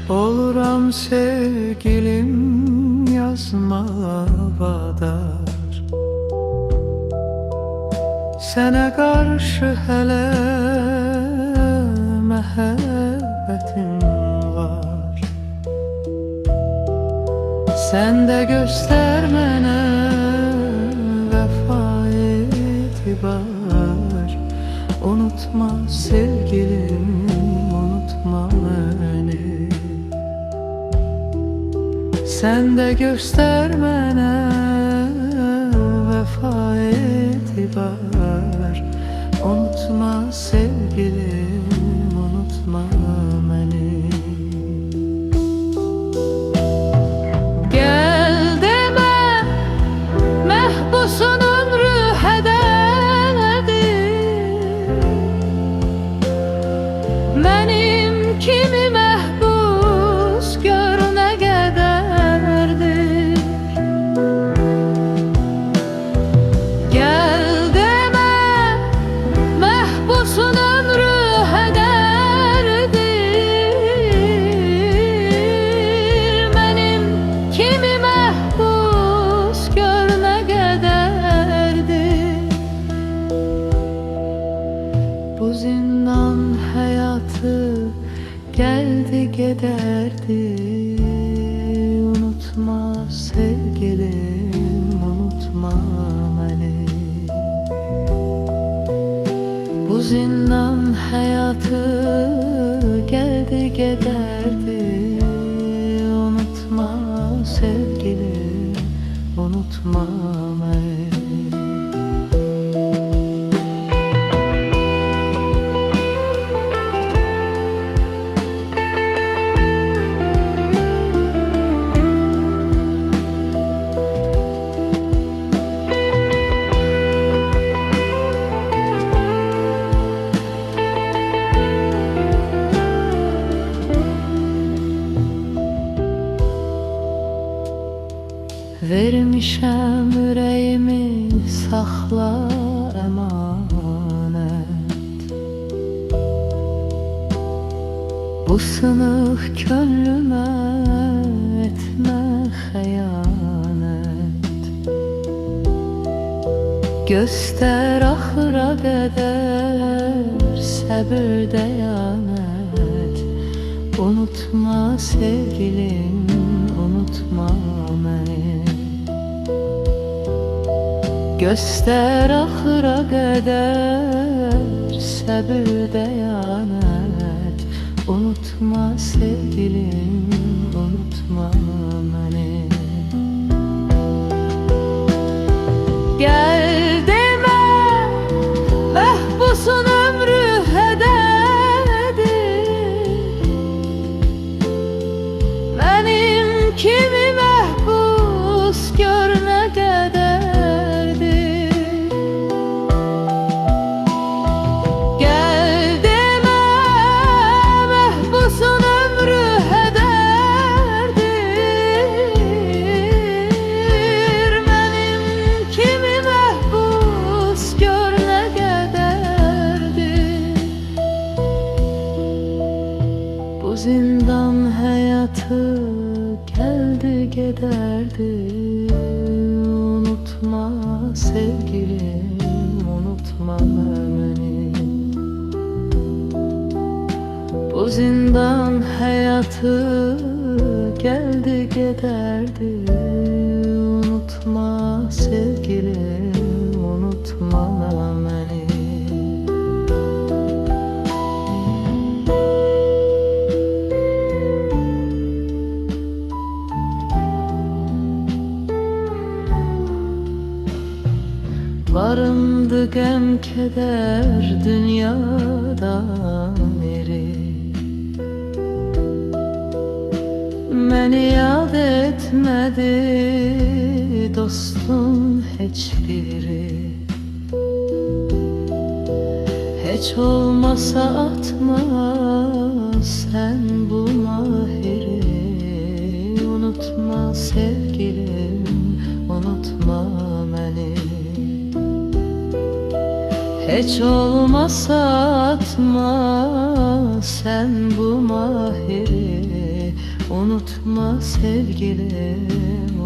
Oluram sevgilim yazma vadar, sənə qarşı hələ məhəbbətim var. Sən də göstər mənə vəfa etibar. Unutma sevgilim, unutma məni. Sən də göstər mənə vəfa etibar. Unutma sevgilim, unutma məni. Gəl demə məhbusun ömrü hədərdir. Mənim kimi məhbus gör nə qədərdir. Gəl demə məhbusun ömrü hədərdir. Mənim kimi məhbus gör nə qədərdir. Bu zindan həyatı gəldi gedərdi. Unutma sevgilim, unutma məni. Bu zindan həyatı gəldi gedərdi. Unutma sevgilim, unutma məni. Vermişəm ürəyimi, saxla əmanət. Bu sınıq könlümə etmə xəyanət. Göstər axıra qədər səbir dəyanət. Unutma sevgilim, unutma məni. Göstər axıra qədər səbir dəyanət. Unutma sevgilim, unutma məni. Gəl demə məhbusun ömrü hədərdir. Mənim kimi məhbus gör nə qədərdir. Gəl demə məhbusun ömrü hədərdir. Mənim kimi məhbus gör nə qədərdir. Bu zindan həyatı gəldi gedərdi. Unutma sevgilim, unutma məni. Bu zindan həyatı gəldi gedərdi. Unutma sevgilim, unutma məni. Varımdı qəm kədər dünyadan eri. Məni yad etmədi dostun heç biri. Hiç olmasa atma sen bu mahiri. Unutma sevgilim, unutma beni. Hiç olmasa atma sen bu mahiri. Unutma sevgilim,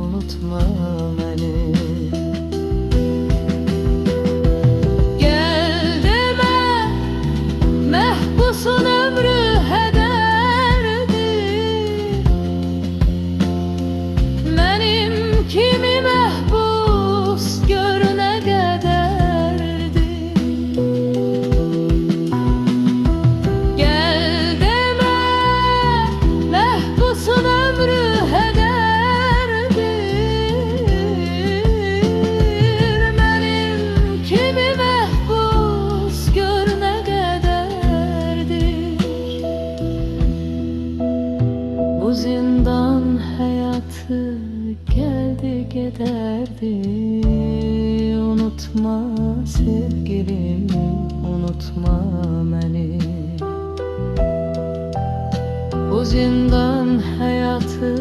unutma beni. Mehbusun ömrü hederdir. Benim kimi mehbus görüne kaderdir. Gel deme mehbusun ömrü hederdir. Benim kimi mehbus görüne bu zindan hayatı geldi giderdi. Unutma sevgilim, unutma beni. Bu zindan hayatı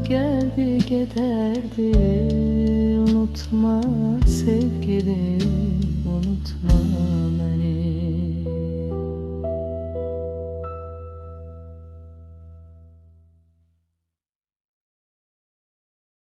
geldi giderdi. Unutma sevgilim,